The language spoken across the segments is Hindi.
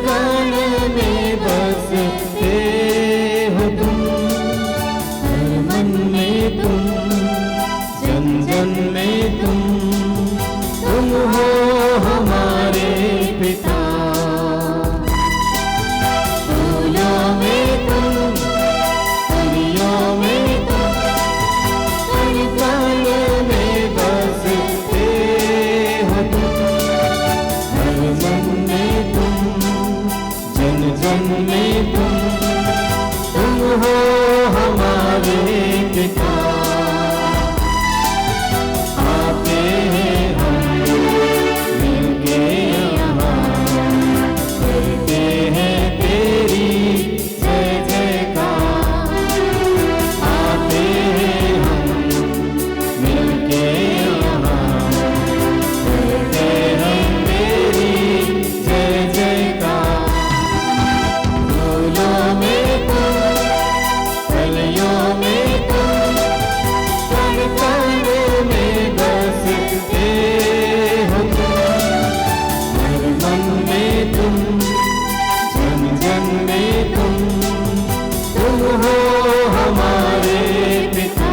कण में बसते हो तुम, हर मन में तुम, जन जन में तुम हो हमारे पिता। फूलों में तुम, कलियों में तुम, हर कण में बसते हो तुम, हर मन में तुम, जन जन में तुम हो हमारे पिता। आते हैं हम मिलके यहाँ, करते हैं तेरी जय जयकार। आते हैं हम मिलके यहाँ, करते हैं तेरी जय जयकार। फूलों में तुम, कलियों में तुम, कण कण में बसते हो तुम, हर मन में तुम, जन जन में तुम हो हमारे पिता।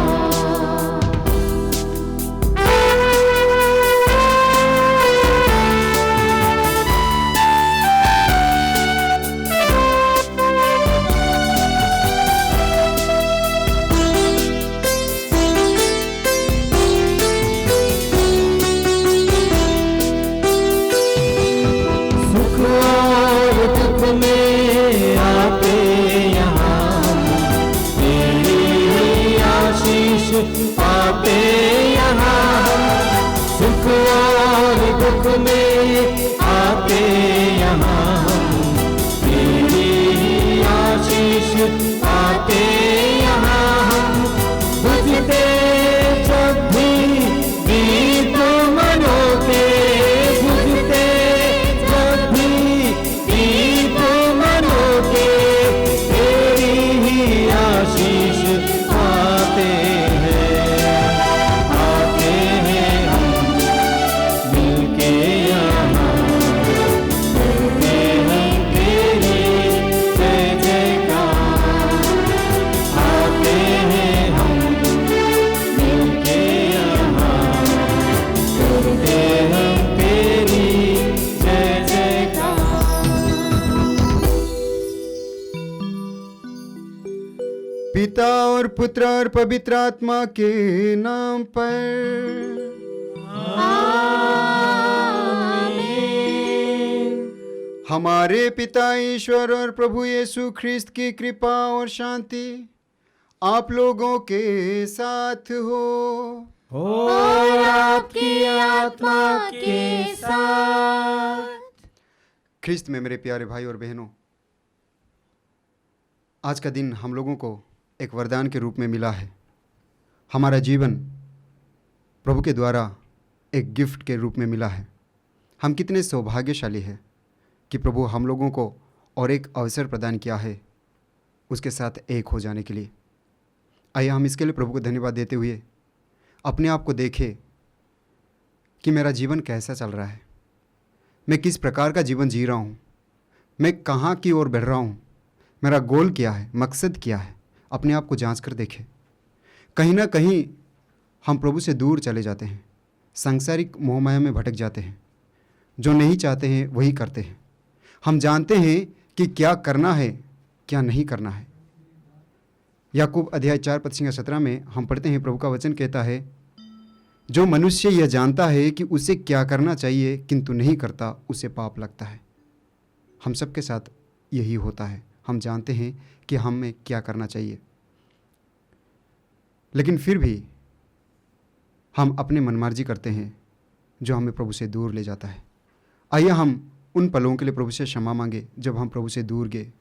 सुख और दुख में आते यहाँ, तेरी ही आशीष पाते यहाँ। सुख और दुख में आते यहाँ, तेरी ही आशीष पाते यहाँ। बुझते जब भी दीप मनों के, बुझते जब भी दीप मनों के, तेरी ही आशीष पाते हैं। आते हैं हम मिलके यहाँ, करते हैं तेरी जय जयकार। आते हैं हम मिलके यहाँ, करते हैं तेरी जय जयकार। पिता और पुत्र और पवित्र आत्मा के नाम पर हमारे पिता ईश्वर और प्रभु यीशु ख्रिस्त की कृपा और शांति आप लोगों के साथ हो। और आपकी आत्मा के साथ। ख्रिस्त में मेरे प्यारे भाई और बहनों, आज का दिन हम लोगों को एक वरदान के रूप में मिला है। हमारा जीवन प्रभु के द्वारा एक गिफ्ट के रूप में मिला है। हम कितने सौभाग्यशाली हैं कि प्रभु हम लोगों को और एक अवसर प्रदान किया है उसके साथ एक हो जाने के लिए। आइए हम इसके लिए प्रभु को धन्यवाद देते हुए अपने आप को देखें कि मेरा जीवन कैसा चल रहा है, मैं किस प्रकार का जीवन जी रहा हूँ, मैं कहाँ की ओर बढ़ रहा हूँ, मेरा गोल क्या है, मकसद क्या है। अपने आप को जांच कर देखें। कहीं ना कहीं हम प्रभु से दूर चले जाते हैं, सांसारिक मोहमाया में भटक जाते हैं, जो नहीं चाहते हैं वही करते हैं। हम जानते हैं कि क्या करना है क्या नहीं करना है। याकूब अध्याय 4:17 में हम पढ़ते हैं, प्रभु का वचन कहता है, जो मनुष्य यह जानता है कि उसे क्या करना चाहिए किंतु नहीं करता, उसे पाप लगता है। हम सबके साथ यही होता है। हम जानते हैं कि हमें क्या करना चाहिए, लेकिन फिर भी हम अपने मनमर्जी करते हैं जो हमें प्रभु से दूर ले जाता है। आइए हम उन पलों के लिए प्रभु से क्षमा मांगे जब हम प्रभु से दूर गए,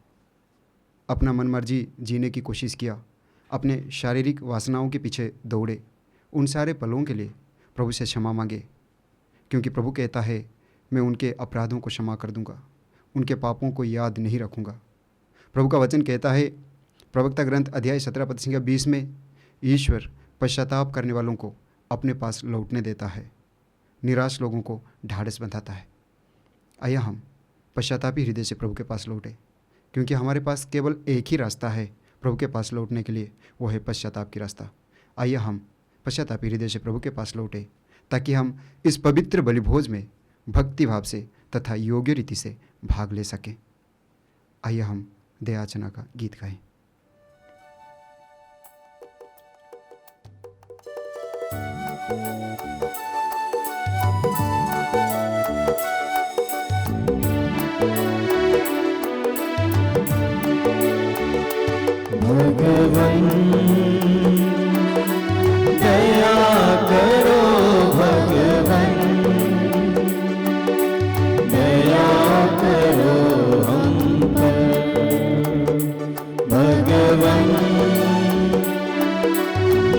अपना मनमर्जी जीने की कोशिश किया, अपने शारीरिक वासनाओं के पीछे दौड़े। उन सारे पलों के लिए प्रभु से क्षमा मांगे, क्योंकि प्रभु कहता है, मैं उनके अपराधों को क्षमा कर दूंगा, उनके पापों को याद नहीं रखूंगा। प्रभु का वचन कहता है, प्रवक्ता ग्रंथ अध्याय 17:20 में, ईश्वर पश्चाताप करने वालों को अपने पास लौटने देता है, निराश लोगों को ढाढ़स बंधाता है। आइए हम पश्चातापी हृदय से प्रभु के पास लौटे, क्योंकि हमारे पास केवल एक ही रास्ता है प्रभु के पास लौटने के लिए, वो है पश्चाताप की रास्ता। आइए हम पश्चातापी हृदय से प्रभु के पास लौटे, ताकि हम इस पवित्र बलिभोज में भक्ति भाव से तथा योग्य रीति से भाग ले सकें। आइए हम दयाचना का गीत गाएं। भगवन दया करो, भगवन दया करो हम पर, भगवन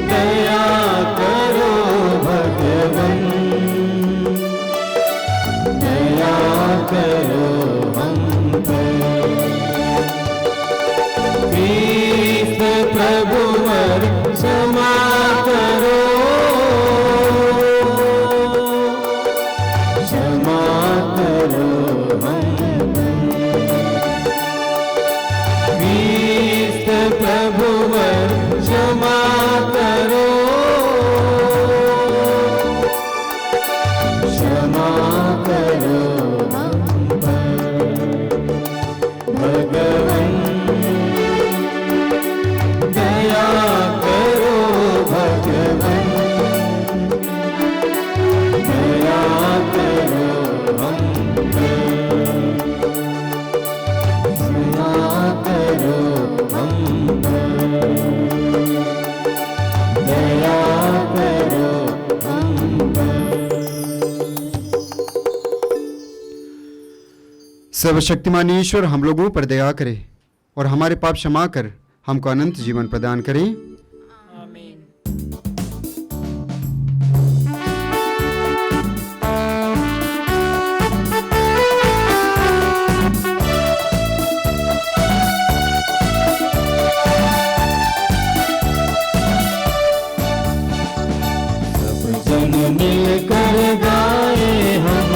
दया करो, भगवन दया करो हम पर। प्रभुवर क्षमा करो, क्षमा करो हम पर। प्रभुवर क्षमा करो, क्षमा करो हम पर। भगवन दया करो, भगवन दया करो हम पर, क्षमा करो हम पर, दया करो हम पर। सर्वशक्तिमान ईश्वर हम लोगों पर दया करे और हमारे पाप क्षमा कर हमको अनंत जीवन प्रदान करें। आमीन। सब जन मिलकर गाए हम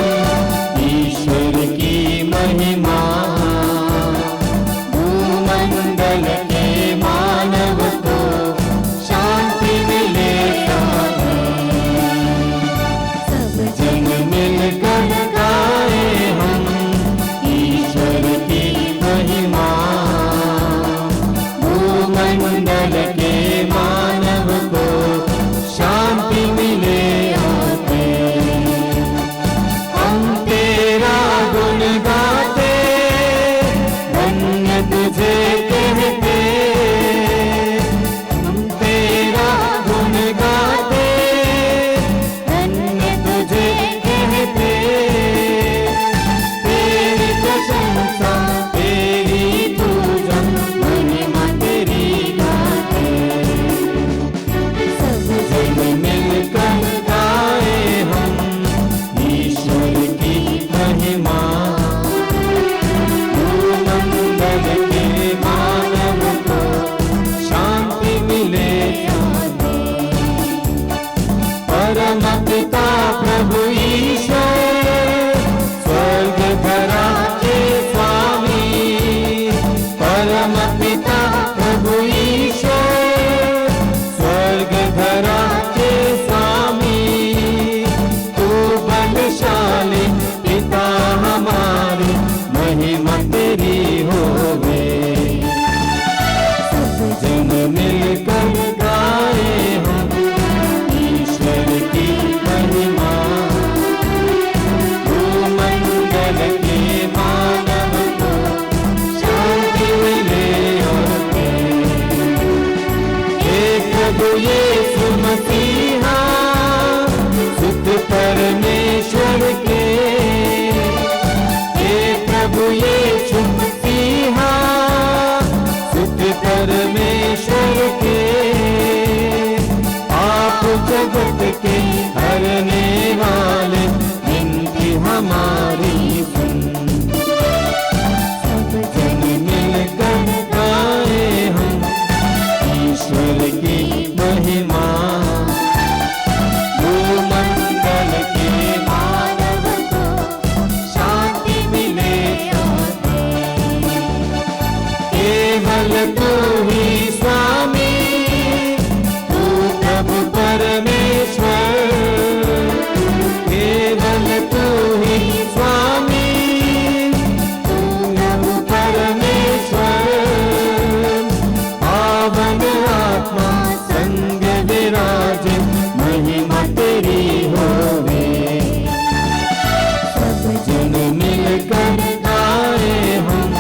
ईश्वर की महिमा, भूमंडल के मानव को तू ही स्वामी, तू प्रभु परमेश्वर, केवल तू ही स्वामी, तू प्रभु परमेश्वर। पावन आत्मा संग विराजे, महिमा तेरी होवे। सब जन मिलकर गाए हम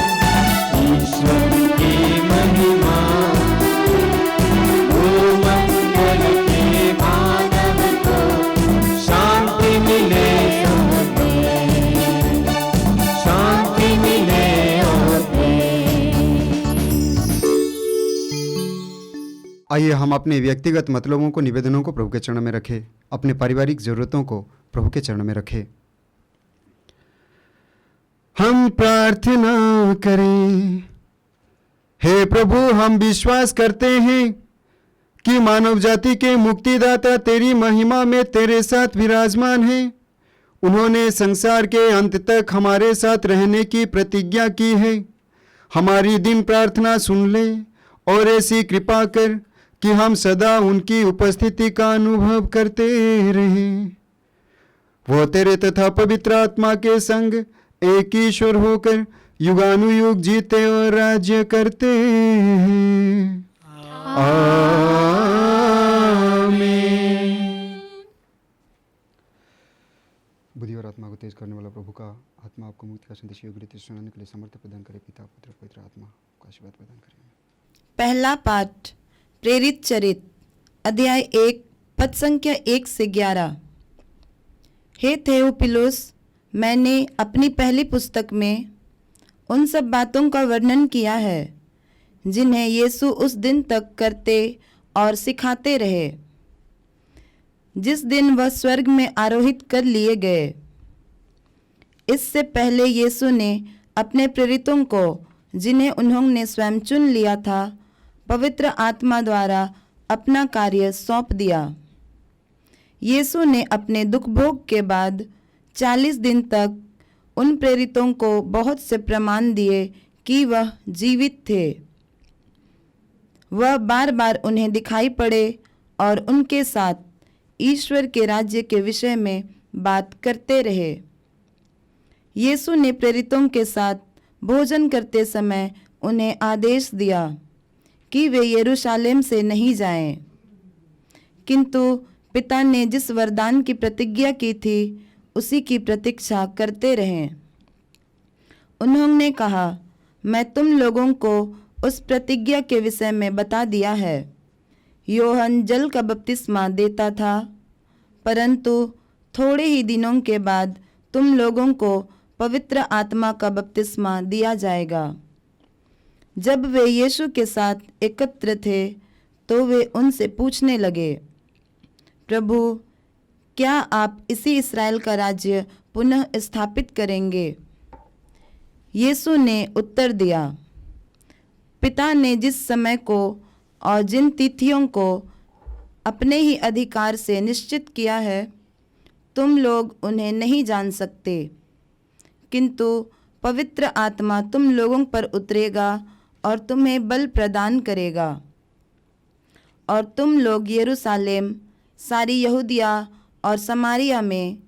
ईश्वर की महिमा, भूमंडल के मानव को शांति मिले और प्रेम, शांति मिले और प्रेम। आइए हम अपने व्यक्तिगत मतलबों को, निवेदनों को प्रभु के चरणों में रखें, अपने पारिवारिक ज़रूरतों को प्रभु के चरणों में रखें। हम प्रार्थना करें। हे प्रभु, हम विश्वास करते हैं कि मानव जाति के मुक्तिदाता तेरी महिमा में तेरे साथ विराजमान हैं। उन्होंने संसार के अंत तक हमारे साथ रहने की प्रतिज्ञा की है। हमारी दिन प्रार्थना सुन ले और ऐसी कृपा कर कि हम सदा उनकी उपस्थिति का अनुभव करते रहें। वो तेरे तथा पवित्र आत्मा के संग एक ईश्वर होकर युगानुयुग जीते और राज्य करते हैं। आमीन। बुद्धि और आत्मा को तेज करने वाला प्रभु का आत्मा आपको मुक्ति का संदेश योग्य रीति से सुनाने के लिए समर्थ प्रदान करे। पिता पुत्र पवित्र आत्मा को आशीर्वाद प्रदान करें। पहला पाठ प्रेरित चरित अध्याय 1 पद संख्या 1 से 11। हे थेओफिलुस, मैंने अपनी पहली पुस्तक में उन सब बातों का वर्णन किया है जिन्हें यीशु उस दिन तक करते और सिखाते रहे जिस दिन वह स्वर्ग में आरोहित कर लिए गए। इससे पहले यीशु ने अपने प्रेरितों को, जिन्हें उन्होंने स्वयं चुन लिया था, पवित्र आत्मा द्वारा अपना कार्य सौंप दिया। यीशु ने अपने दुख भोग के बाद 40 दिन तक उन प्रेरितों को बहुत से प्रमाण दिए कि वह जीवित थे। वह बार बार उन्हें दिखाई पड़े और उनके साथ ईश्वर के राज्य के विषय में बात करते रहे। यीशु ने प्रेरितों के साथ भोजन करते समय उन्हें आदेश दिया कि वे यरूशलेम से नहीं जाएं, किंतु पिता ने जिस वरदान की प्रतिज्ञा की थी उसी की प्रतीक्षा करते रहें। उन्होंने कहा, मैं तुम लोगों को उस प्रतिज्ञा के विषय में बता दिया है। यूहन्ना जल का बपतिस्मा देता था, परंतु थोड़े ही दिनों के बाद तुम लोगों को पवित्र आत्मा का बपतिस्मा दिया जाएगा। जब वे यीशु के साथ एकत्र थे तो वे उनसे पूछने लगे, प्रभु, क्या आप इसी इस्राएल का राज्य पुनः स्थापित करेंगे? यीशु ने उत्तर दिया, पिता ने जिस समय को और जिन तिथियों को अपने ही अधिकार से निश्चित किया है, तुम लोग उन्हें नहीं जान सकते, किंतु पवित्र आत्मा तुम लोगों पर उतरेगा और तुम्हें बल प्रदान करेगा, और तुम लोग यरूशलेम, सारी यहूदिया और समारिया में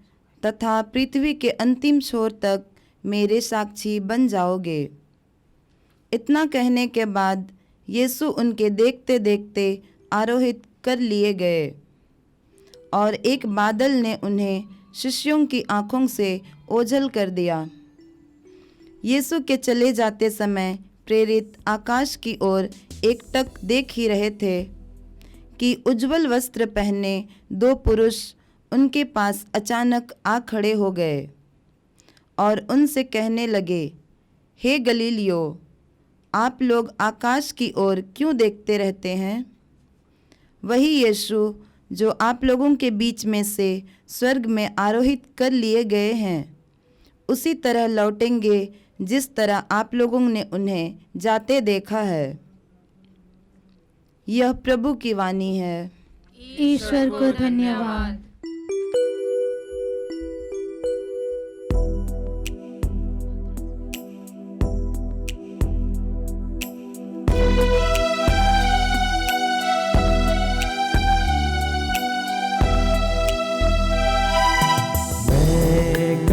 तथा पृथ्वी के अंतिम छोर तक मेरे साक्षी बन जाओगे। इतना कहने के बाद यीशु उनके देखते देखते आरोहित कर लिए गए और एक बादल ने उन्हें शिष्यों की आंखों से ओझल कर दिया। यीशु के चले जाते समय प्रेरित आकाश की ओर एकटक देख ही रहे थे कि उज्जवल वस्त्र पहने 2 पुरुष उनके पास अचानक आ खड़े हो गए और उनसे कहने लगे, हे गलीलियो, आप लोग आकाश की ओर क्यों देखते रहते हैं? वही यीशु जो आप लोगों के बीच में से स्वर्ग में आरोहित कर लिए गए हैं, उसी तरह लौटेंगे जिस तरह आप लोगों ने उन्हें जाते देखा है। यह प्रभु की वाणी है। ईश्वर को धन्यवाद।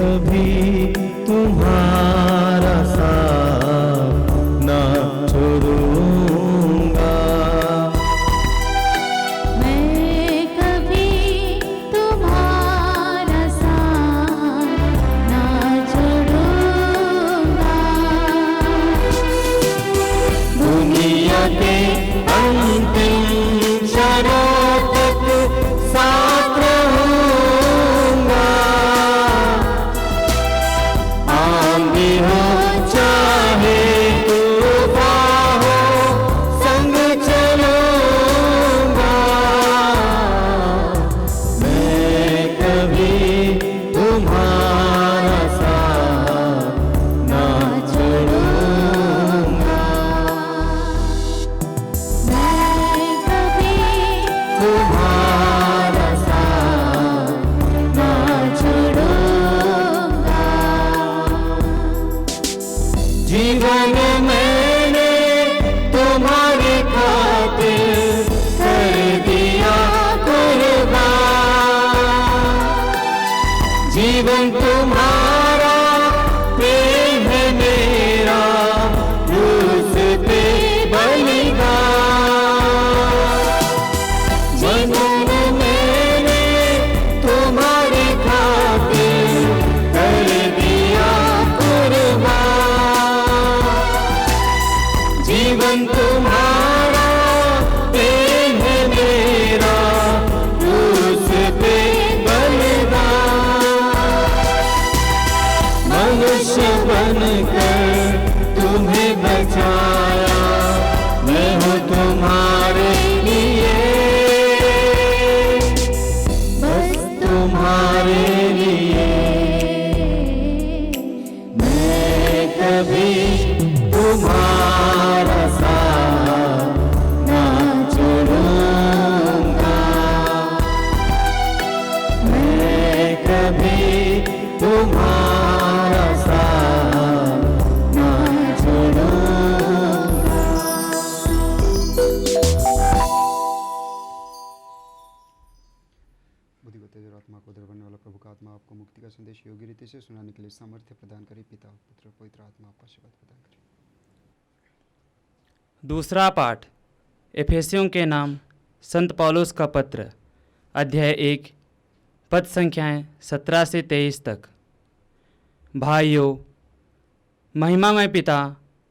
कभी तुम्हारा साथ ना छोड़ूंगा। मैं कभी तुम्हारा साथ ना छोड़ूंगा। दुनिया के अंतिम क्षणों तक साथ रहूंगा। आंधी हो चाहे तूफान हो, संग चलूंगा। मैं कभी तुम्हारा साथ ना छोड़ूंगा। मैं कभी तुम्हारा साथ ना छोड़ूंगा। जीवन मैंने तुम्हारे खातिर कर दिया कुर्बान। जीवन तुम्हारा, प्रेम है मेरा, क्रूस पे बलिदान। जीवन मैंने तुम्हारे खातिर कर दिया कुर्बान। जीवन तुम्हारा, प्रेम है मेरा, क्रूस पे बलिदान। मनुष्य बनकर तुम्हें बचाया, मैं हूँ तुम्हारे लिए, बस तुम्हारे लिए। मैं कभी तुम्हारा साथ ना छोड़ूंगा। मैं कभी तुम्हारा साथ ना छोड़ूंगा। बुद्धि को तेज और आत्मा को दृढ़ बनने वाला प्रभु का आत्मा आपको मुक्ति का संदेश योग्य रीति से सुनाने के लिए सामर्थ्य प्रदान करे। पिता पुत्र पवित्र आत्मा आपका आशीर्वाद प्रदान करे। दूसरा पाठ एफेसियों के नाम संत पौलुस का पत्र, अध्याय 1, पद संख्याएं 17 से 23 तक। भाइयों, महिमामय पिता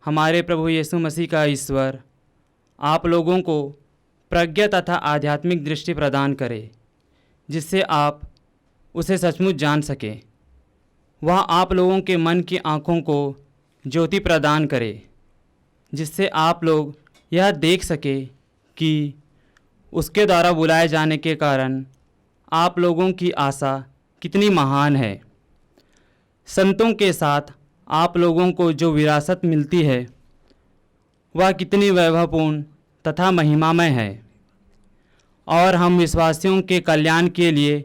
हमारे प्रभु यीशु मसीह का ईश्वर आप लोगों को प्रज्ञा तथा आध्यात्मिक दृष्टि प्रदान करे, जिससे आप उसे सचमुच जान सकें। वह आप लोगों के मन की आँखों को ज्योति प्रदान करे, जिससे आप लोग यह देख सके कि उसके द्वारा बुलाए जाने के कारण आप लोगों की आशा कितनी महान है। संतों के साथ आप लोगों को जो विरासत मिलती है वह कितनी वैभवपूर्ण तथा महिमामय है, और हम विश्वासियों के कल्याण के लिए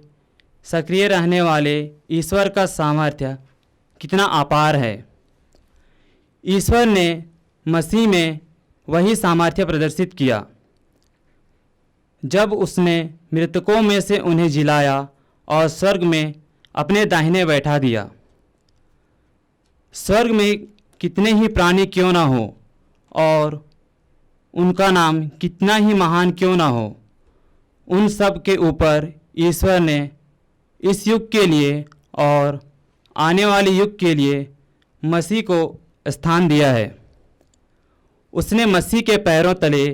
सक्रिय रहने वाले ईश्वर का सामर्थ्य कितना अपार है। ईश्वर ने मसीह में वही सामर्थ्य प्रदर्शित किया जब उसने मृतकों में से उन्हें जिलाया और स्वर्ग में अपने दाहिने बैठा दिया। स्वर्ग में कितने ही प्राणी क्यों ना हो और उनका नाम कितना ही महान क्यों ना हो, उन सब के ऊपर ईश्वर ने इस युग के लिए और आने वाले युग के लिए मसीह को स्थान दिया है। उसने मसीह के पैरों तले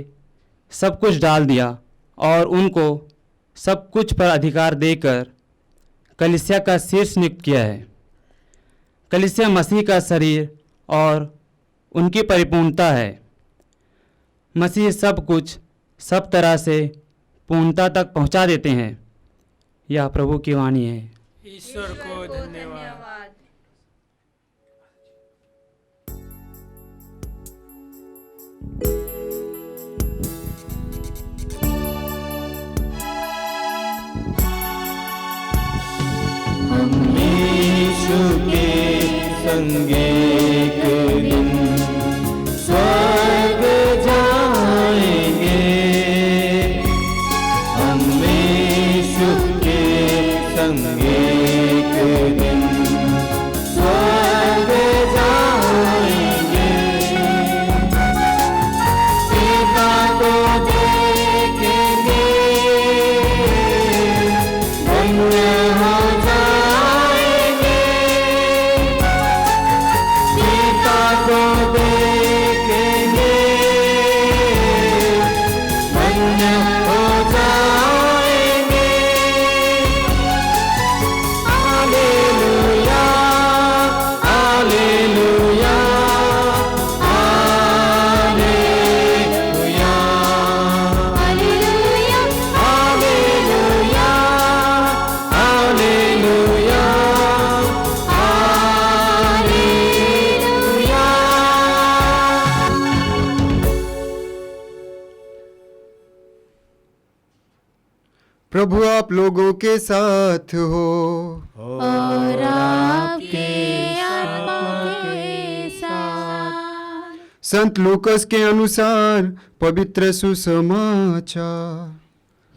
सब कुछ डाल दिया और उनको सब कुछ पर अधिकार देकर कलीसिया का शीर्ष नियुक्त किया है। कलीसिया मसीह का शरीर और उनकी परिपूर्णता है। मसीह सब कुछ सब तरह से पूर्णता तक पहुंचा देते हैं। यह प्रभु की वाणी है। ईश्वर को धन्यवाद। यीशु के संग एक दिन स्वर्ग जाएंगे। हम यीशु के संग एक दिन प्रभु आप लोगों के साथ हो। और आपके आत्मा के साथ। संत लूकस के अनुसार पवित्र सुसमाचार।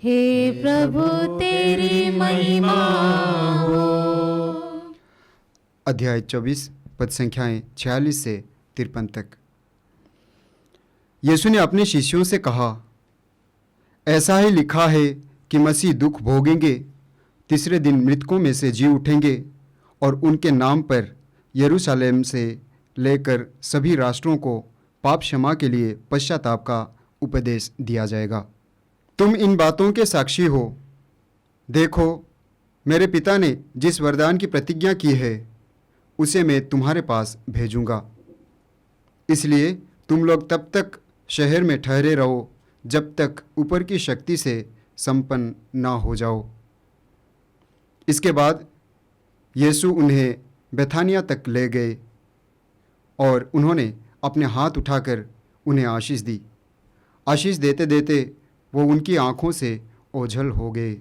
हे प्रभु तेरी महिमा हो। अध्याय 24 पद संख्याएं 46 से 53 तक। यीशु ने अपने शिष्यों से कहा, ऐसा ही लिखा है कि मसीह दुख भोगेंगे, तीसरे दिन मृतकों में से जी उठेंगे और उनके नाम पर यरूशलेम से लेकर सभी राष्ट्रों को पाप क्षमा के लिए पश्चाताप का उपदेश दिया जाएगा। तुम इन बातों के साक्षी हो। देखो, मेरे पिता ने जिस वरदान की प्रतिज्ञा की है उसे मैं तुम्हारे पास भेजूंगा। इसलिए तुम लोग तब तक शहर में ठहरे रहो जब तक ऊपर की शक्ति से संपन्न ना हो जाओ। इसके बाद यीशु उन्हें बेथानिया तक ले गए और उन्होंने अपने हाथ उठाकर उन्हें आशीष दी। आशीष देते देते वो उनकी आँखों से ओझल हो गए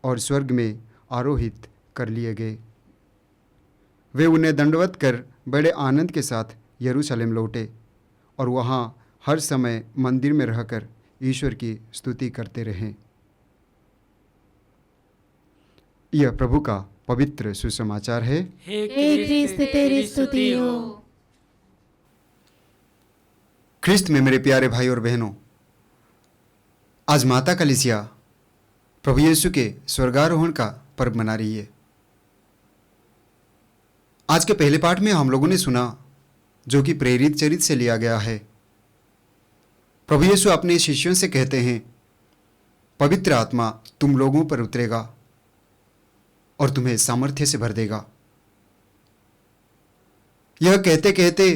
और स्वर्ग में आरोहित कर लिए गए। वे उन्हें दंडवत कर बड़े आनंद के साथ यरूशलेम लौटे और वहाँ हर समय मंदिर में रहकर ईश्वर की स्तुति करते रहे। यह प्रभु का पवित्र सुसमाचार है। हे क्रिस्त तेरी स्तुति हो। ख्रिस्त में मेरे प्यारे भाई और बहनों, आज माता कलीसिया प्रभु यीशु के स्वर्गारोहण का पर्व मना रही है। आज के पहले पाठ में हम लोगों ने सुना, जो कि प्रेरित चरित्र से लिया गया है। प्रभु यीशु अपने शिष्यों से कहते हैं, पवित्र आत्मा तुम लोगों पर उतरेगा और तुम्हें सामर्थ्य से भर देगा। यह कहते कहते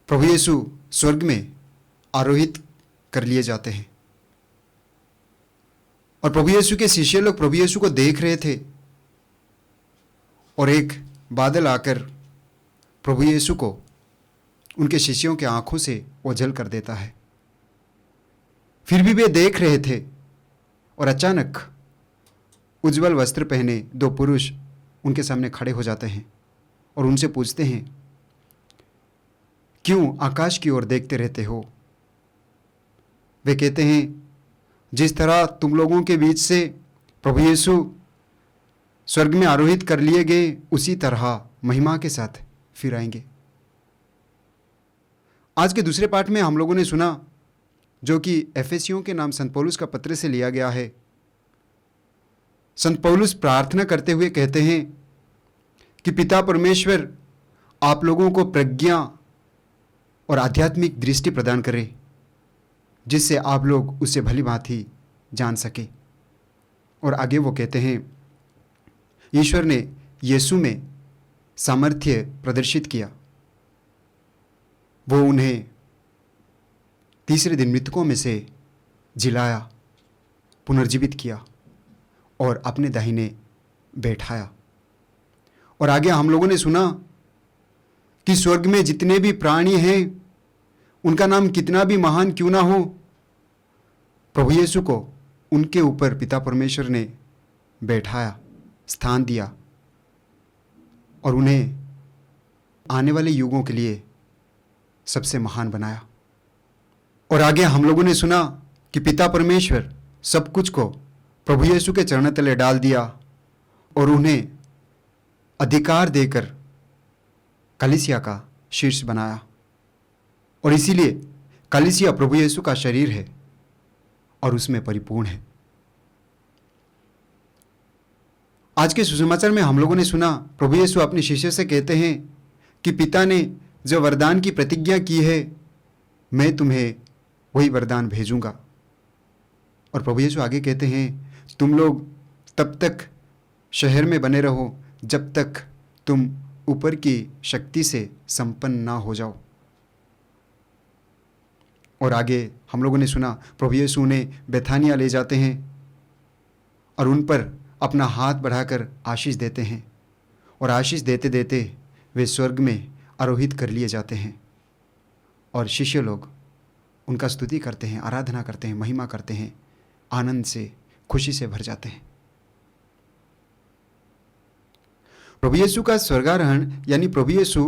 प्रभु यीशु स्वर्ग में आरोहित कर लिए जाते हैं और प्रभु यीशु के शिष्य लोग प्रभु यीशु को देख रहे थे और एक बादल आकर प्रभु यीशु को उनके शिष्यों के आंखों से ओझल कर देता है। फिर भी वे देख रहे थे और अचानक उज्जवल वस्त्र पहने दो पुरुष उनके सामने खड़े हो जाते हैं और उनसे पूछते हैं, क्यों आकाश की ओर देखते रहते हो? वे कहते हैं, जिस तरह तुम लोगों के बीच से प्रभु यीशु स्वर्ग में आरोहित कर लिए गए, उसी तरह महिमा के साथ फिर आएंगे। आज के दूसरे पाठ में हम लोगों ने सुना, जो कि एफेसियों के नाम संत पौलुस का पत्र से लिया गया है। संत पौलुस प्रार्थना करते हुए कहते हैं कि पिता परमेश्वर आप लोगों को प्रज्ञा और आध्यात्मिक दृष्टि प्रदान करे, जिससे आप लोग उसे भली भांति जान सके। और आगे वो कहते हैं, ईश्वर ने यीशु में सामर्थ्य प्रदर्शित किया। वो उन्हें तीसरे दिन मृतकों में से जिलाया, पुनर्जीवित किया और अपने दाहिने बैठाया। और आगे हम लोगों ने सुना कि स्वर्ग में जितने भी प्राणी हैं, उनका नाम कितना भी महान क्यों ना हो, प्रभु यीशु को उनके ऊपर पिता परमेश्वर ने बैठाया, स्थान दिया और उन्हें आने वाले युगों के लिए सबसे महान बनाया। और आगे हम लोगों ने सुना कि पिता परमेश्वर सब कुछ को प्रभु यीशु के चरण तले डाल दिया और उन्हें अधिकार देकर कलीसिया का शीर्ष बनाया। और इसीलिए कलीसिया प्रभु यीशु का शरीर है और उसमें परिपूर्ण है। आज के सुसमाचार में हम लोगों ने सुना, प्रभु यीशु अपने शिष्य से कहते हैं कि पिता ने जो वरदान की प्रतिज्ञा की है, मैं तुम्हें वही वरदान भेजूंगा। और प्रभु यीशु आगे कहते हैं, तुम लोग तब तक शहर में बने रहो जब तक तुम ऊपर की शक्ति से संपन्न ना हो जाओ। और आगे हम लोगों ने सुना, प्रभु यीशु उन्हें बेथानिया ले जाते हैं और उन पर अपना हाथ बढ़ाकर आशीष देते हैं और आशीष देते देते वे स्वर्ग में आरोहित कर लिए जाते हैं और शिष्य लोग उनका स्तुति करते हैं, आराधना करते हैं, महिमा करते हैं, आनंद से खुशी से भर जाते हैं। प्रभु यीशु का स्वर्गारोहण यानी प्रभु यीशु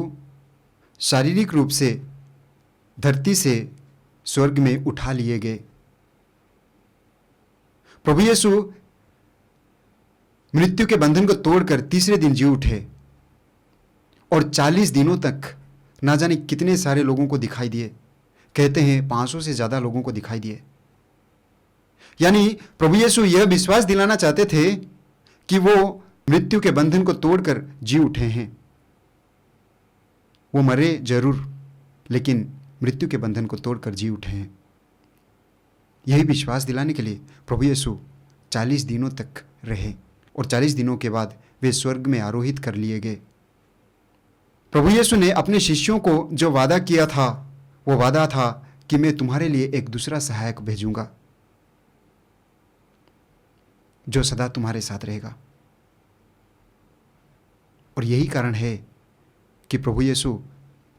शारीरिक रूप से धरती से स्वर्ग में उठा लिए गए। प्रभु यीशु मृत्यु के बंधन को तोड़कर तीसरे दिन जी उठे और 40 दिनों तक ना जाने कितने सारे लोगों को दिखाई दिए। कहते हैं 500 से ज़्यादा लोगों को दिखाई दिए। यानी प्रभु यीशु यह विश्वास दिलाना चाहते थे कि वो मृत्यु के बंधन को तोड़कर जी उठे हैं। वो मरे जरूर, लेकिन मृत्यु के बंधन को तोड़कर जी उठे हैं। यही विश्वास दिलाने के लिए प्रभु यीशु 40 दिनों तक रहे और 40 दिनों के बाद वे स्वर्ग में आरोहित कर लिए गए। प्रभु यीशु ने अपने शिष्यों को जो वादा किया था, वो वादा था कि मैं तुम्हारे लिए एक दूसरा सहायक भेजूंगा जो सदा तुम्हारे साथ रहेगा। और यही कारण है कि प्रभु यीशु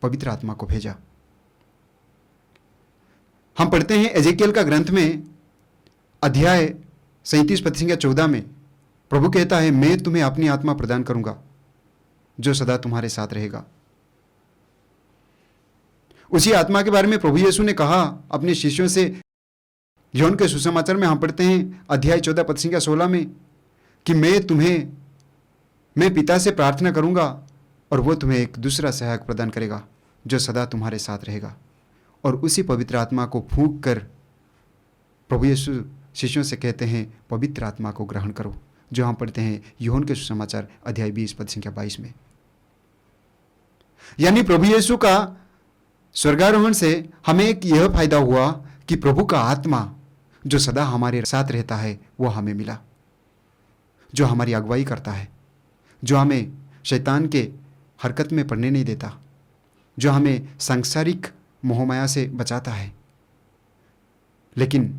पवित्र आत्मा को भेजा। हम पढ़ते हैं एजेकियल का ग्रंथ में अध्याय 37 पद संख्या 14 में प्रभु कहता है, मैं तुम्हें अपनी आत्मा प्रदान करूंगा जो सदा तुम्हारे साथ रहेगा। उसी आत्मा के बारे में प्रभु यीशु ने कहा अपने शिष्यों से। यूहन्ना के सुसमाचार में हम पढ़ते हैं अध्याय 14 पद संख्या 16 में कि मैं पिता से प्रार्थना करूंगा और वो तुम्हें एक दूसरा सहायक प्रदान करेगा जो सदा तुम्हारे साथ रहेगा। और उसी पवित्र आत्मा को फूंक कर प्रभु यीशु शिष्यों से कहते हैं, पवित्र आत्मा को ग्रहण करो, जो हम पढ़ते हैं यूहन्ना के सुसमाचार अध्याय 20 पद संख्या 22 में। यानी प्रभु यीशु का स्वर्गारोहण से हमें एक यह फायदा हुआ कि प्रभु का आत्मा जो सदा हमारे साथ रहता है वो हमें मिला, जो हमारी अगुवाई करता है, जो हमें शैतान के हरकत में पड़ने नहीं देता, जो हमें सांसारिक मोहमाया से बचाता है। लेकिन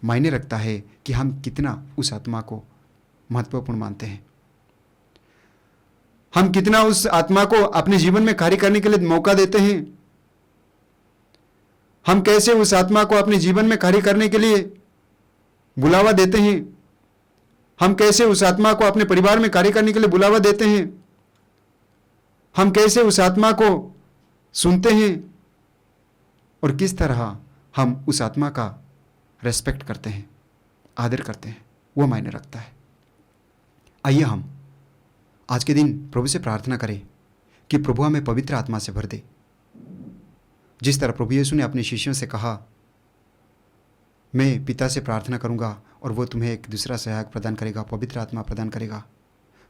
मायने रखता है कि हम कितना उस आत्मा को महत्वपूर्ण मानते हैं, हम कितना उस आत्मा को अपने जीवन में कार्य करने के लिए मौका देते हैं, हम कैसे उस आत्मा को अपने जीवन में कार्य करने के लिए बुलावा देते हैं, हम कैसे उस आत्मा को अपने परिवार में कार्य करने के लिए बुलावा देते हैं, हम कैसे उस आत्मा को सुनते हैं और किस तरह हम उस आत्मा का रेस्पेक्ट करते हैं, आदर करते हैं, वो मायने रखता है। आइए हम आज के दिन प्रभु से प्रार्थना करें कि प्रभु हमें पवित्र आत्मा से भर दे। जिस तरह प्रभु यीशु ने अपने शिष्यों से कहा, मैं पिता से प्रार्थना करूंगा और वो तुम्हें एक दूसरा सहायक प्रदान करेगा, पवित्र आत्मा प्रदान करेगा,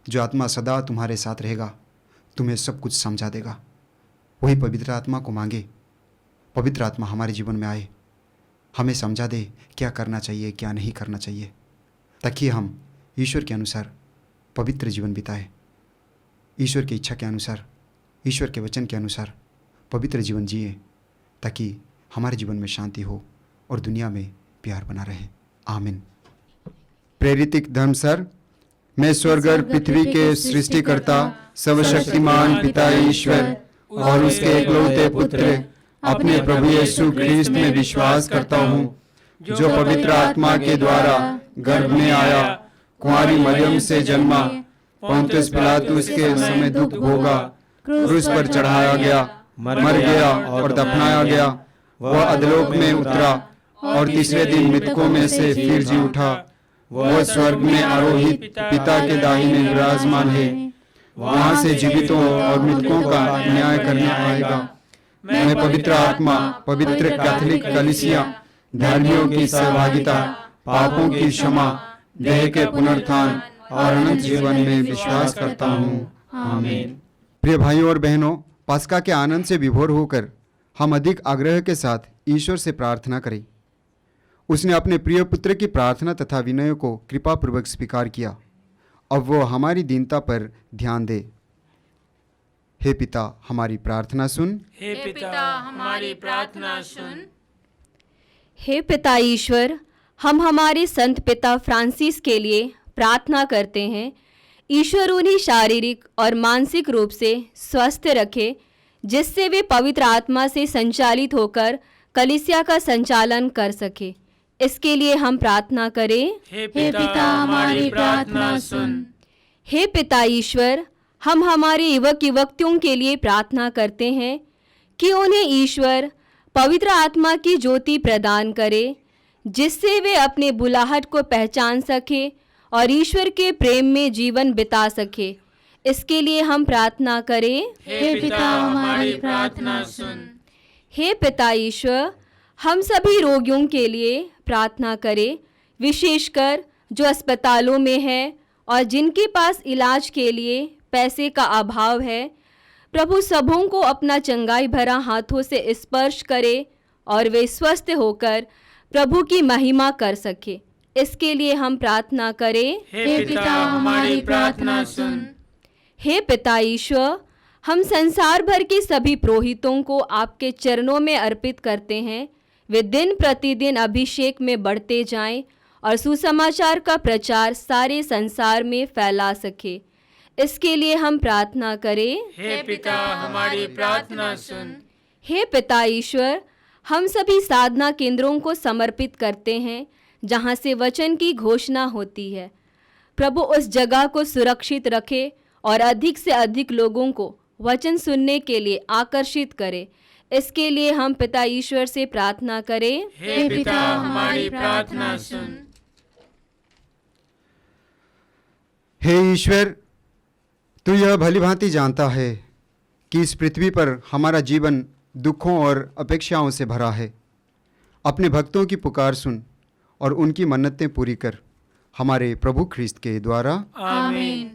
जो आत्मा सदा तुम्हारे साथ रहेगा, तुम्हें सब कुछ समझा देगा। वही पवित्र आत्मा को मांगे, पवित्र आत्मा हमारे जीवन में आए, हमें समझा दे क्या करना चाहिए क्या नहीं करना चाहिए, ताकि हम ईश्वर के अनुसार पवित्र जीवन बिताए, ईश्वर की इच्छा के अनुसार, ईश्वर के वचन के अनुसार पवित्र जीवन जिए, ताकि हमारे जीवन में शांति हो और दुनिया में प्यार बना रहे। आमीन। प्रेरित धर्म सर, मैं स्वर्ग और पृथ्वी के सृष्टिकर्ता सर्वशक्तिमान पिता ईश्वर और उसके एकलौते पुत्र अपने प्रभु यीशु ख्रीस्त में विश्वास करता हूँ, जो पवित्र आत्मा के द्वारा गर्भ में आया, कुंवारी मरियम से जन्मा, पोंतियुस पिलातुस के समय दुख भोगा, क्रूस पर चढ़ाया गया, मर गया और दफनाया गया, वह अधोलोक में उतरा और तीसरे दिन मृतकों में से फिर जी उठा, वह स्वर्ग में आरोहित पिता के दाहिने विराजमान है, वहां से जीवितों और मृतकों का न्याय करने आएगा। मैं पवित्र आत्मा, पवित्र कैथोलिक कलीसिया, धर्मियों की सहभागिता, पापों की क्षमा, देह के पुनरुत्थान और अनंत जीवन में विश्वास करता हूँ। आमीन। प्रिय भाइयों और बहनों, पास्का के आनंद से विभोर होकर हम अधिक आग्रह के साथ ईश्वर से प्रार्थना करें। उसने अपने प्रिय पुत्र की प्रार्थना तथा विनय को कृपापूर्वक स्वीकार किया। अब वो हमारी दीनता पर ध्यान दे। हे पिता, हमारी प्रार्थना सुन। हे पिता, हमारी प्रार्थना सुन। हे पिता ईश्वर, हम हमारे संत पिता फ्रांसिस के लिए प्रार्थना करते हैं। ईश्वर उन्हें शारीरिक और मानसिक रूप से स्वस्थ रखे, जिससे वे पवित्र आत्मा से संचालित होकर कलीसिया का संचालन कर सके। इसके लिए हम प्रार्थना करें। हे पिता हमारी प्रार्थना सुन। हे पिता ईश्वर, हम हमारे युवक युवतियों के लिए प्रार्थना करते हैं कि उन्हें ईश्वर पवित्र आत्मा की ज्योति प्रदान करे, जिससे वे अपने बुलाहट को पहचान सके और ईश्वर के प्रेम में जीवन बिता सके। इसके लिए हम प्रार्थना करें। हे पिता हमारी प्रार्थना सुन। हे पिता ईश्वर, हम सभी रोगियों के लिए प्रार्थना करें, विशेषकर जो अस्पतालों में हैं और जिनके पास इलाज के लिए पैसे का अभाव है। प्रभु सबों को अपना चंगाई भरा हाथों से स्पर्श करे और वे स्वस्थ होकर प्रभु की महिमा कर सके। इसके लिए हम प्रार्थना करें। हे पिता हमारी प्रार्थना सुन। हे पिता ईश्वर, हम संसार भर के सभी पुरोहितों को आपके चरणों में अर्पित करते हैं। वे दिन प्रतिदिन अभिषेक में बढ़ते जाएं और सुसमाचार का प्रचार सारे संसार में फैला सके। इसके लिए हम प्रार्थना करें। हे पिता हमारी प्रार्थना सुन। हे पिता ईश्वर, हम सभी साधना केंद्रों को समर्पित करते हैं जहां से वचन की घोषणा होती है। प्रभु उस जगह को सुरक्षित रखे और अधिक से अधिक लोगों को वचन सुनने के लिए आकर्षित करे। इसके लिए हम पिता ईश्वर से प्रार्थना करें। हे पिता हमारी प्रार्थना सुन। हे ईश्वर, तू यह भली भांति जानता है कि इस पृथ्वी पर हमारा जीवन दुखों और अपेक्षाओं से भरा है। अपने भक्तों की पुकार सुन और उनकी मन्नतें पूरी कर, हमारे प्रभु ख्रिस्त के द्वारा। आमीन।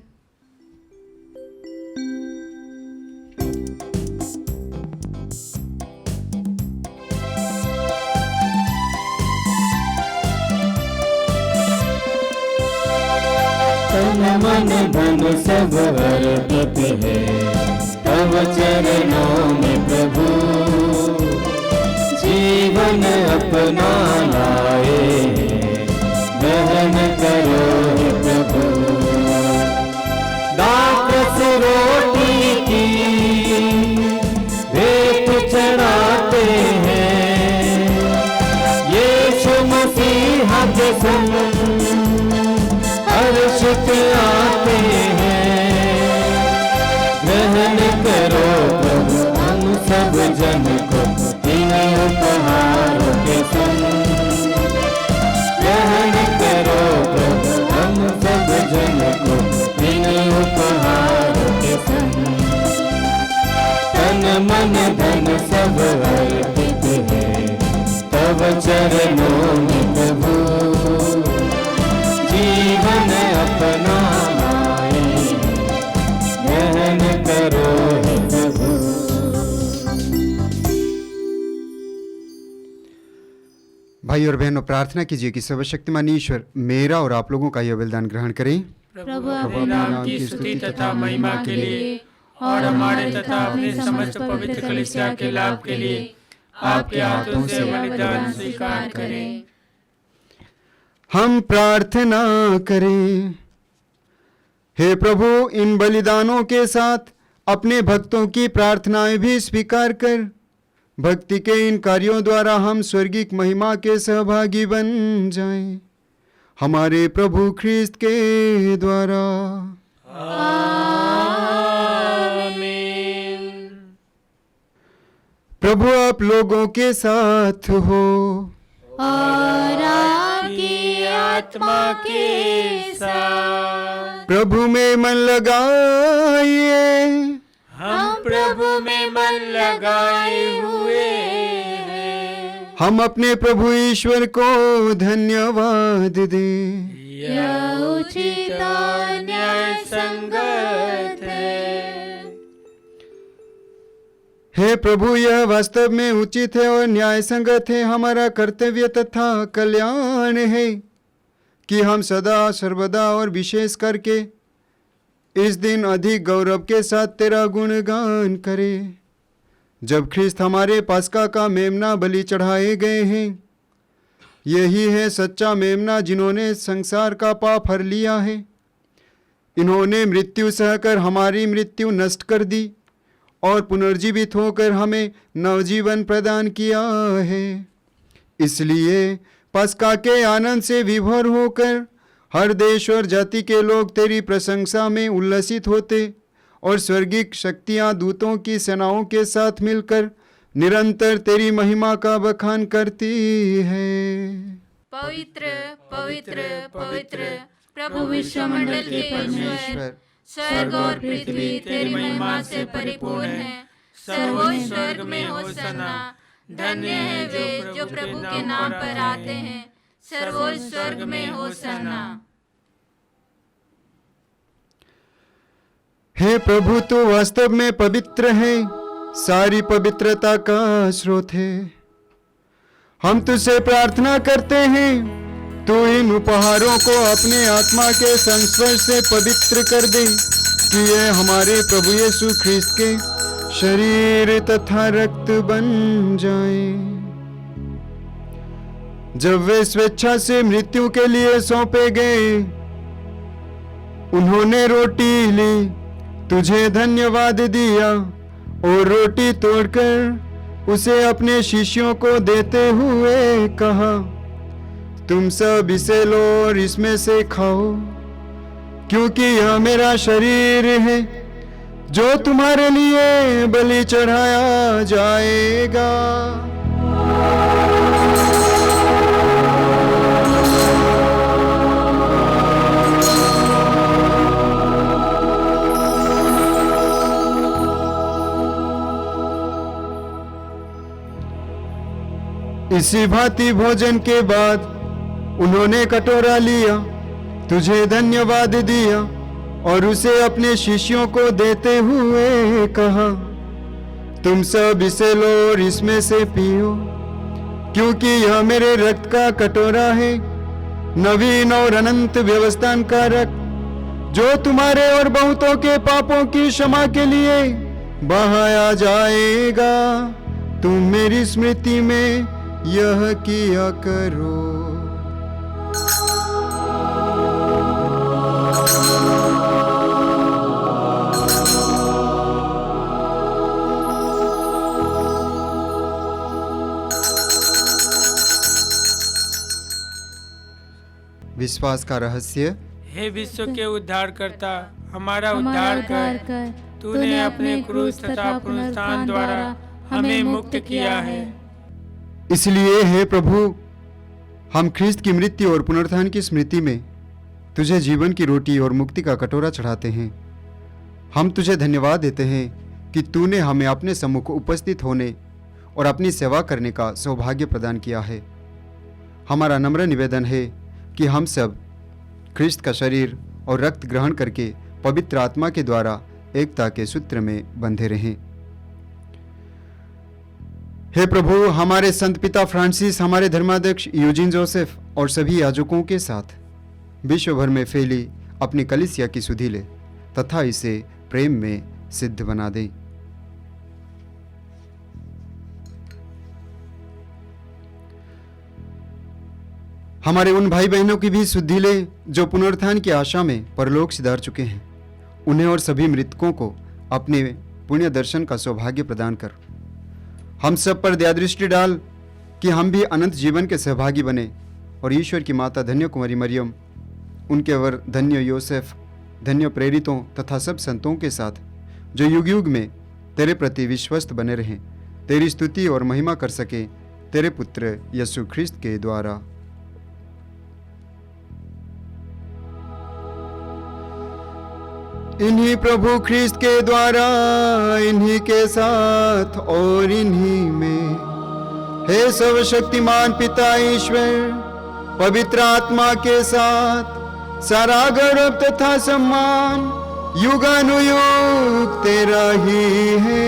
तन मन धन सब अर्पित है तव चरणों में प्रभु। जीवन अपना लाए ग्रहण करो हे प्रभु। दास रोटी की भेंट चढ़ाते हैं, यीशु मसीह के संग हर्षित आते हैं। ग्रहण करो प्रभु हम सब जन को इन्हीं उपहारों के संग। ग्रहण करो प्रभु हम सब जन को इन्हीं उपहारों के संग। तन मन धन सब अर्पित है तव चरणों में प्रभु। जीवन अपना लाए ग्रहण करो हे प्रभु। भाई और बहनों, प्रार्थना कीजिए कि सर्वशक्तिमान ईश्वर मेरा और आप लोगों का यह बलिदान ग्रहण करें। प्रभु अपने नाम की स्तुति तथा महिमा के लिए और हमारे तथा अपने समस्त पवित्र कलीसिया के लाभ के लिए आपके हाथों से बलिदान स्वीकार करें। हम प्रार्थना करें। हे प्रभु, इन बलिदानों के साथ अपने भक्तों की प्रार्थनाएं भी स्वीकार कर भक्ति के इन कार्यों द्वारा हम स्वर्गीय महिमा के सहभागी बन जाएं, हमारे प्रभु ख्रिस्त के द्वारा। आमीन। प्रभु आप लोगों के साथ हो और आपकी आत्मा के साथ। प्रभु में मन लगाइए। हम प्रभु में मन लगाए हुए हैं। हम अपने प्रभु ईश्वर को धन्यवाद दें। यह उचित और न्याय संगत है। हे प्रभु, यह वास्तव में उचित है और न्याय संगत है। हमारा कर्तव्य तथा कल्याण है कि हम सदा सर्वदा और विशेष करके इस दिन अधिक गौरव के साथ तेरा गुणगान करें, जब ख्रिस्त हमारे पास्का का मेमना बलि चढ़ाए गए हैं। यही है सच्चा मेमना जिन्होंने संसार का पाप हर लिया है। इन्होंने मृत्यु सहकर हमारी मृत्यु नष्ट कर दी और पुनर्जीवित होकर हमें नवजीवन प्रदान किया है। इसलिए पस्का के आनंद से विभोर होकर हर देश और जाति के लोग तेरी प्रशंसा में उल्लसित होते और स्वर्गीय शक्तियां दूतों की सेनाओं के साथ मिलकर निरंतर तेरी महिमा का बखान करती है। पवित्र पवित्र पवित्र प्रभु विश्वमंडल के परमेश्वर, स्वर्ग और पृथ्वी तेरी महिमा से परिपूर्ण है। सर्वोच्च स्वर्ग में होसन्ना। धन्य है वे जो प्रभु के नाम पर आते हैं। सर्वोच्च स्वर्ग में होसन्ना। हे प्रभु, तू वास्तव में पवित्र है, सारी पवित्रता का स्रोत है। हम तुझसे प्रार्थना करते हैं, तू इन उपहारों को अपने आत्मा के संस्पर्श से पवित्र कर दे कि ये हमारे प्रभु यीशु ख्रिस्त के शरीर तथा रक्त बन जाए। जब वे स्वेच्छा से मृत्यु के लिए सौंपे गए, उन्होंने रोटी ली, तुझे धन्यवाद दिया और रोटी तोड़कर उसे अपने शिष्यों को देते हुए कहा, तुम सब इसे लो और इसमें से खाओ, क्योंकि यह मेरा शरीर है जो तुम्हारे लिए बलि चढ़ाया जाएगा। इसी भांति भोजन के बाद उन्होंने कटोरा लिया, तुझे धन्यवाद दिया और उसे अपने शिष्यों को देते हुए कहा, तुम सब इसे लो और इसमें से पियो, क्योंकि यह मेरे रक्त का कटोरा है, नवीन और अनंत व्यवस्थान का रक्त, जो तुम्हारे और बहुतों के पापों की क्षमा के लिए बहाया जाएगा। तुम मेरी स्मृति में यह किया करो। विश्वास का रहस्य। हे विश्व के उद्धारकर्ता, हमारा उद्धार कर। तूने अपने क्रूस तथा पुनरुत्थान द्वारा हमें मुक्त किया है। इसलिए हे प्रभु, हम ख्रिस्त की मृत्यु और पुनरुत्थान की स्मृति में तुझे जीवन की रोटी और मुक्ति का कटोरा चढ़ाते हैं। हम तुझे धन्यवाद देते हैं कि तूने हमें अपने सम्मुख उपस्थित होने और अपनी सेवा करने का सौभाग्य प्रदान किया है। हमारा नम्र निवेदन है कि हम सब ख्रिस्त का शरीर और रक्त ग्रहण करके पवित्र आत्मा के द्वारा एकता के सूत्र में बंधे रहें। हे प्रभु, हमारे संत पिता फ्रांसिस, हमारे धर्माध्यक्ष यूजीन जोसेफ और सभी याजकों के साथ विश्व भर में फैली अपनी कलीसिया की सुधि ले तथा इसे प्रेम में सिद्ध बना दें। हमारे उन भाई बहनों की भी सुधि ले जो पुनरुत्थान की आशा में परलोक सिधार चुके हैं। उन्हें और सभी मृतकों को अपने पुण्य दर्शन का सौभाग्य प्रदान कर। हम सब पर दया दृष्टि डाल कि हम भी अनंत जीवन के सहभागी बने और ईश्वर की माता धन्य कुमारी मरियम, उनके वर धन्य योसेफ, धन्य प्रेरितों तथा सब संतों के साथ जो युग युग में तेरे प्रति विश्वस्त बने रहें, तेरी स्तुति और महिमा कर सके तेरे पुत्र यीशु ख्रिस्त के द्वारा। इन्हीं प्रभु ख्रिस्त के द्वारा, इन्हीं के साथ और इन्हीं में, हे सर्वशक्तिमान पिता ईश्वर, पवित्र आत्मा के साथ सारा गौरव तथा सम्मान युगानुयुग तेरा ही है।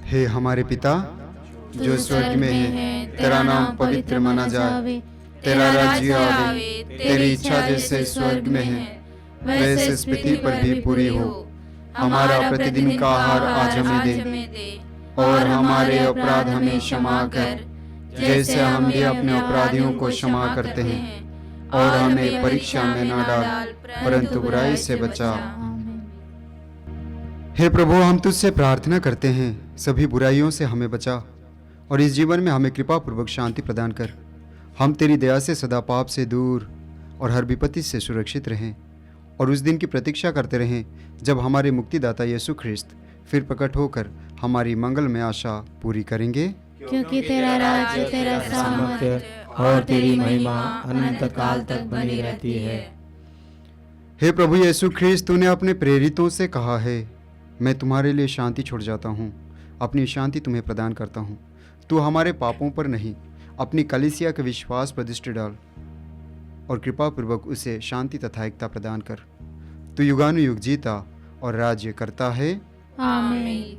हे हमारे पिता जो स्वर्ग में है, तेरा नाम पवित्र माना जाए, तेरा राज्य आवे, तेरी इच्छा जैसे स्वर्ग में है वैसे इस पृथ्वी पर भी पूरी हो। हमारा प्रतिदिन का आहार आज हमें दे, और हमारे अपराध हमें क्षमा कर, जैसे हम भी अपने अपराधियों को क्षमा करते हैं, और हमें परीक्षा में न डाल, परंतु बुराई से बचा। हे प्रभु, हम तुझसे प्रार्थना करते हैं, सभी बुराइयों से हमें बचा, और इस जीवन में हमें कृपा पूर्वक शांति प्रदान कर। हम तेरी दया से सदा पाप से दूर और हर विपत्ति से सुरक्षित रहें, और उस दिन की प्रतीक्षा करते रहें जब हमारे मुक्तिदाता यीशु ख्रिस्त फिर प्रकट होकर हमारी मंगल में आशा पूरी करेंगे। क्योंकि तेरा राज्य, तेरा सामर्थ्य और तेरी महिमा अनंत काल तक बनी रहती है। हे प्रभु यीशु ख्रिस्त, तूने अपने प्रेरितों से कहा है, मैं तुम्हारे लिए शांति छोड़ जाता हूँ, अपनी शांति तुम्हें प्रदान करता हूँ। तू हमारे पापों पर नहीं, अपनी कलीसिया के विश्वास पर दृष्टि डाल, और कृपा पूर्वक उसे शांति तथा एकता प्रदान कर। तू युगानुयुग जीता और राज्य करता है। आमीन।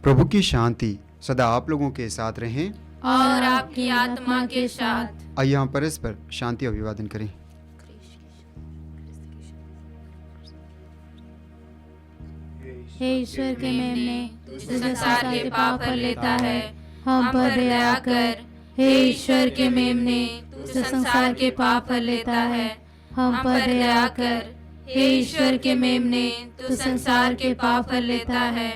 प्रभु की शांति सदा आप लोगों के साथ रहें, और आपकी आत्मा के साथ। आइए हम परस्पर शांति अभिवादन करें। हे ईश्वर के मेमने, तू संसार के पाप हर लेता है, हम पर दया कर। हे ईश्वर के मेमने, तू संसार के पाप हर लेता है, हम पर दया कर। हे ईश्वर के मेमने, तू संसार के पाप हर लेता है,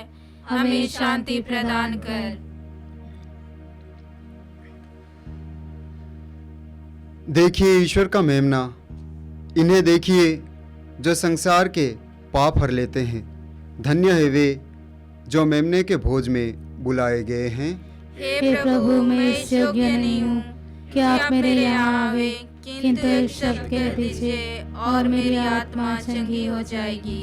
हमें शांति प्रदान कर। देखिए ईश्वर का मेमना, इन्हें देखिए जो संसार के पाप हर लेते हैं। धन्य है वे जो मेमने के भोज में बुलाए गए हैं। हे प्रभु, मैं इस योग्य नहीं हूँ कि आप मेरे यहाँ आवे, किंतु एक शब्द कह दीजिए और मेरी आत्मा चंगी हो जाएगी।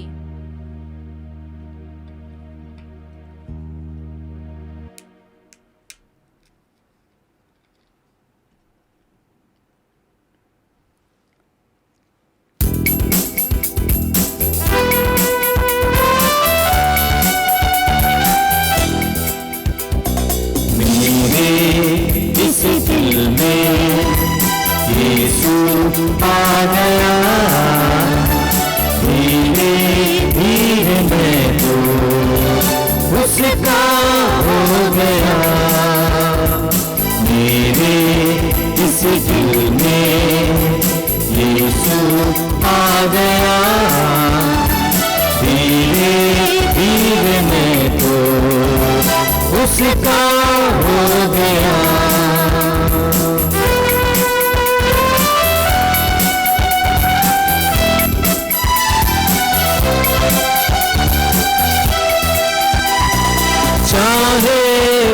इस दिल में यीशु आ गया, धीरे धीरे मैं तो उसका हो गया। मेरे इस दिल में यीशु आ गया, धीरे धीरे मैं तो उसका हो गया। चाहे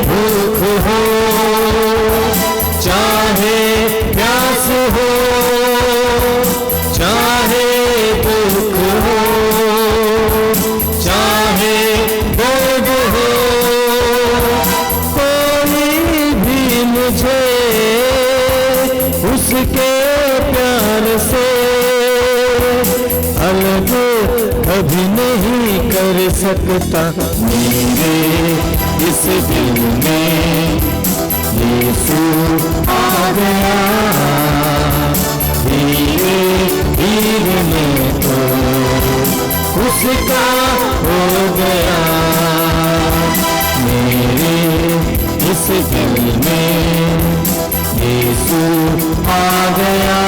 भूख हो, चाहे प्यास हो, चाहे दुख हो, चाहे दर्द हो, कोई भी मुझे उसके प्यार से अलग कभी नहीं कर सकता। मेरे इस दिल में यीशु आ गया, धीरे धीरे मैं तो उसका हो गया। मेरे इस दिल में यीशु आ गया,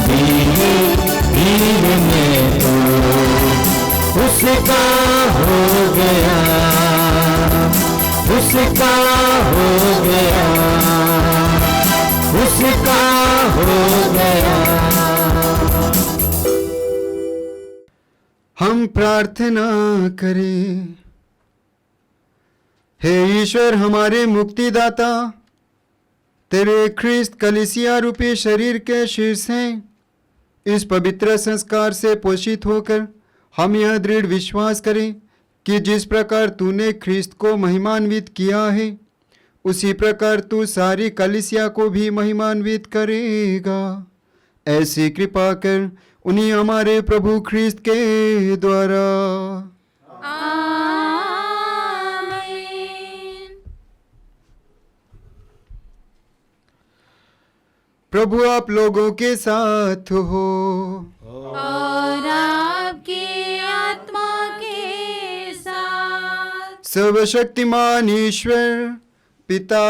धीरे धीरे मैं तो उसका हो गया, उसका हो गया, उसका हो गया। हम प्रार्थना करें। हे ईश्वर हमारे मुक्तिदाता, तेरे ख्रिस्त कलीसिया रूपी शरीर के शीर्ष हैं। इस पवित्र संस्कार से पोषित होकर हम यह दृढ़ विश्वास करें कि जिस प्रकार तूने ख्रिस्त को महिमान्वित किया है, उसी प्रकार तू सारी कलीसिया को भी महिमान्वित करेगा। ऐसी कृपा कर उन्हीं हमारे प्रभु ख्रिस्त के द्वारा। आमीन। प्रभु आप लोगों के साथ हो। और आपके आपकी आत्मा के साथ। सर्वशक्तिमान ईश्वर पिता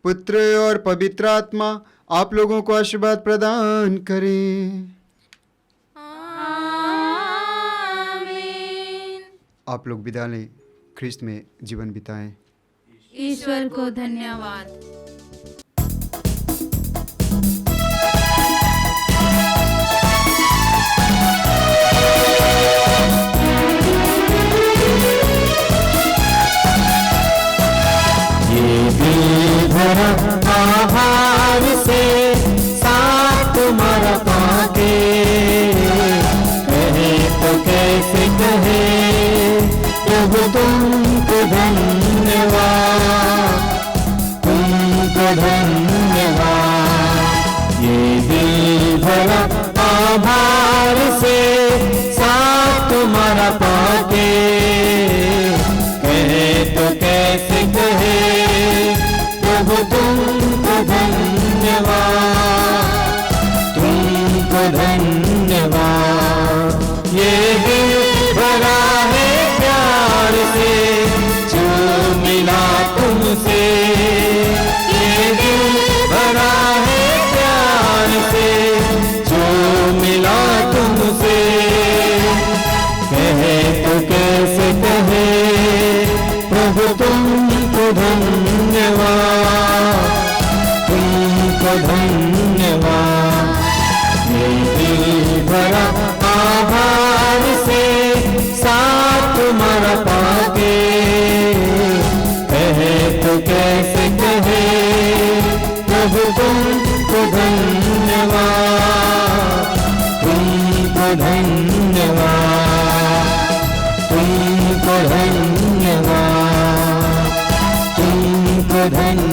पुत्र और पवित्र आत्मा आप लोगों को आशीर्वाद प्रदान करें। आमीन। आप लोग विदा लें, ख्रिस्त में जीवन बिताएं। ईश्वर को धन्यवाद। आभार से साथ तुम्हारा पाके कहे तो कैसे कहे प्रभु तुमको धन्यवाद, तुमको धन्यवाद। ये दिल भरा आभार से साथ तुम्हारा पाके कहे तो कैसे कहे प्रभु तुमको धन्यवाद, तुमको धन्यवाद। ये दिल भरा है प्यार से जो मिला तुमसे, ये दिल भरा है प्यार से जो मिला तुमसे। कहे तो कैसे कहे प्रभु तुमको धन्यवाद, तुमको धन्यवाद। ये दिल भरा आभार से साथ तुम्हारा पाके कहे तो कैसे कहे प्रभु तुमको धन्यवाद, तुमको धन्यवाद, तुमको धन्यवाद, तुमको धन्यवाद।